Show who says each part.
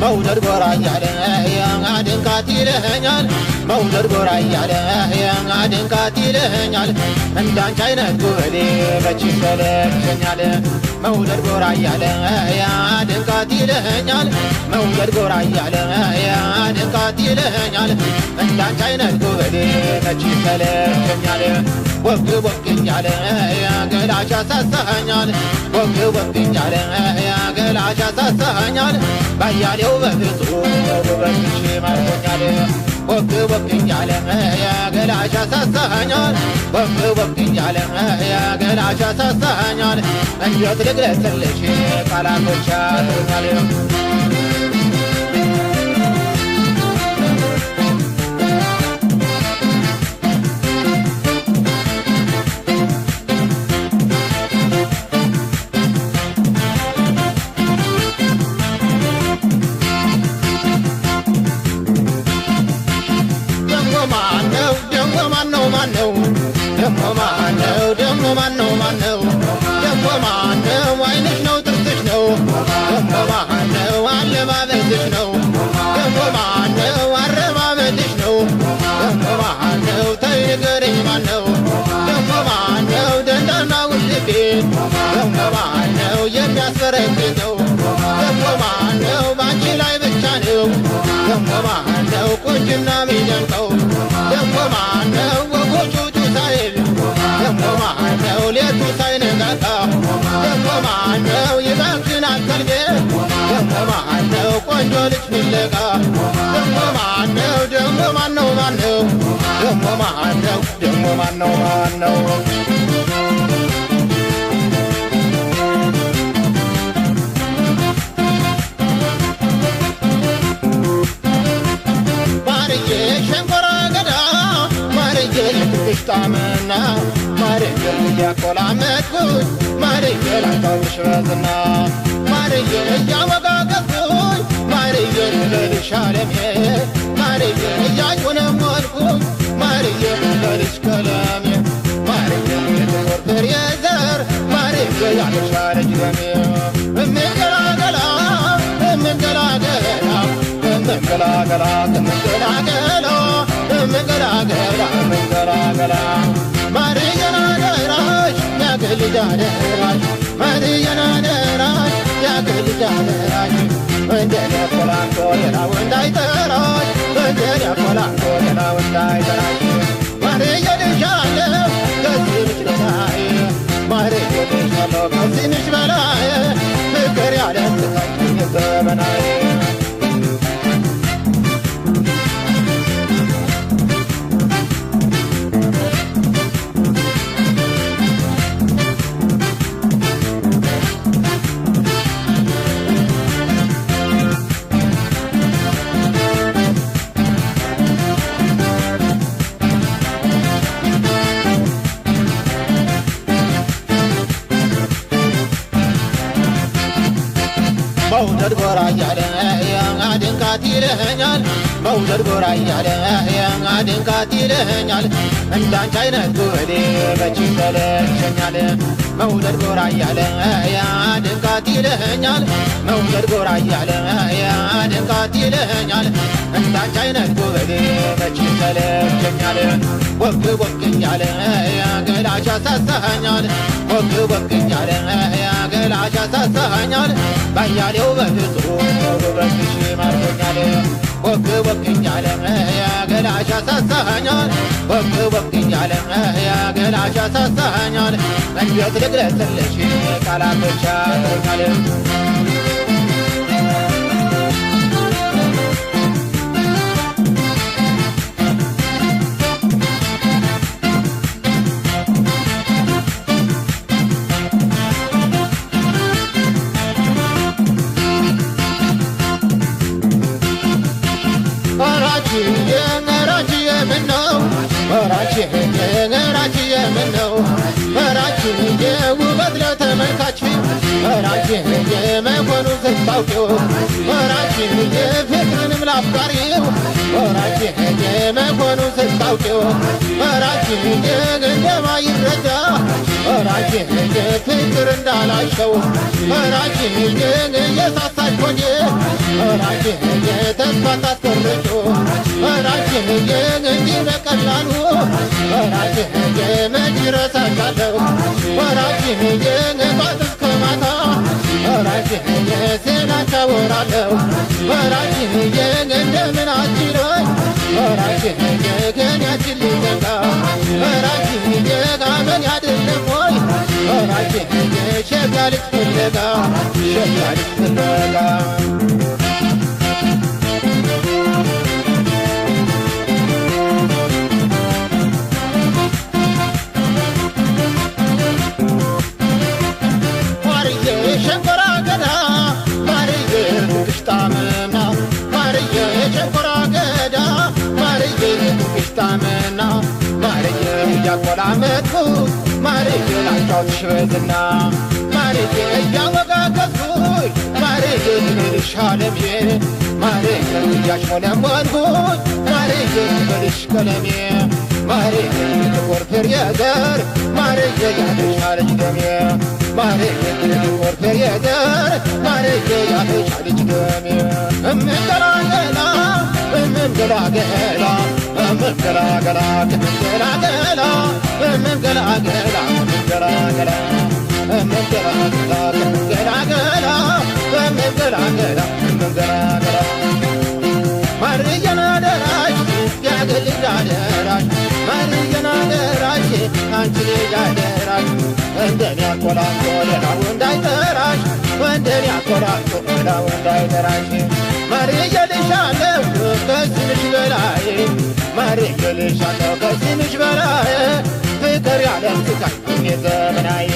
Speaker 1: مولد قرايا يا عادن قاتلهنيال مولد قرايا يا عادن قاتلهنيال عندان جاينا تقولي بچي سلكنيال مولد قرايا يا عادن قاتلهنيال مولد قرايا يا عادن قاتلهنيال عندان جاينا تقولي بچي سلكنيال وقت وقتنيال يا قلاشا سسهنيال وقت وقتنيال يا قلاشا سسهنيال باياليو بفطو وبكشي ماركنيال وقت وقتنيال يا قلاشا سسهنيال وقت وقتنيال يا قلاشا سسهنيال انجوت لقلسلشي قلاكوشا تنيال طعمنا ماريجل يا كل عمتكوي ماريجل عطاوش رزنا ماريجل يا وقاقفوي ماريجل للشالمي ماريجل يا يكون مولكوي ماريجل للشكلامي ماريجل يدور بريزر ماريجل يعني شارج رمي من قلاقلا من قلاقلا من قلاقلا من قلاقلا من قلاقلا من قلاقلا ماريجنا دراج يا كل دراج ماريجنا دراج يا كل دراج وندنا فلان كوينا ونداي دراج وندنا فلان كوينا ونداي دراج ماريجنا جالو كسي مش بلاي ماريجنا جالو كسي مش بلاي فكري على التكاين زمناي مولد قرايا يا عادن قاتلهنيال مولد قرايا يا عادن قاتلهنيال عندان جاينا تقولي بچي سلكنيال مولد قرايا يا عادن قاتلهنيال مولد قرايا يا عادن قاتلهنيال عندان جاينا تقولي بچي سلكنيال وقت وقتنيال يا قلاشا سسهنيال وقت وقتنيال يا قلاشا سسهنيال باياليو بفطو وبكشي ماركنيال وقت وقتنيال يا قلاشا سسهنيال وقت وقتنيال يا قلاشا سسهنيال انجوت لقلسلشي قلاكوشا تنيال راجي منو راجي وبدله تملكاتي راجي ما يكونوا زباوكو راجي فكرن من افكاري راجي ما يكونوا زباوكو راجي عندما يرجع መራጅዬ ፍቅር እንዳላሸው መራጅዬ የሳሳች ሆኜ መራጅዬ ተስፋ ታስቆርጮ መራጅዬ እንዲህ በቀላሉ መራጅዬ መች ረሳሻለሁ መራጅዬ ጧት እስከ ማታ መራጅዬ ዜናቻ ወራለሁ መራጅዬ እንደምን አችሎኝ መራጅዬ ግን ያችል ሊዘጋ መራጅዬ ጋመን ያደለም ወይ መራጅዬ ሸጋ ልጅ ፍለጋ ሸጋ ልጅ ፍለጋ ታመና ማርዬ እያቆላመጥኩ ማርዬ ላጫውትሽ በዝና ማርዬ እያወጋገዝኩኝ ማርዬ ልልሽ አለሜ ማርዬ እያሽሞነሞንኩኝ ማርዬ ልልሽ ቀለሜ ማርዬ ጥቁር ፍሬ ዘር ማርዬ ያፈሻለች ደሜ ማርዬ ጥቁር ፍሬ ዘር ማርዬ ያፈሻለች ደሜ እምገላገላ እምገላገላ እምገላገላ እምገላገላ እምገላገላ እምገላገላ እምገላገላ እምገላገላ እምገላገላ እምገላገላ ማርዬን አደራሽ ያገል ልጅ አደራሽ ማርዬን አደራሽ አንቺ ልጅ አደራሽ እንደኔ አቆላቆ ሌላው እንዳይጠራሽ እንደኔ አቆላቆ ሌላው እንዳይጠራሽ ማርዬ ልሻለሁ ከስምሽ በላይ ማርዬ ልሻለሁ ከስምሽ በላይ ፍቅር ያለም ስቃይ እኔ ዘመናዬ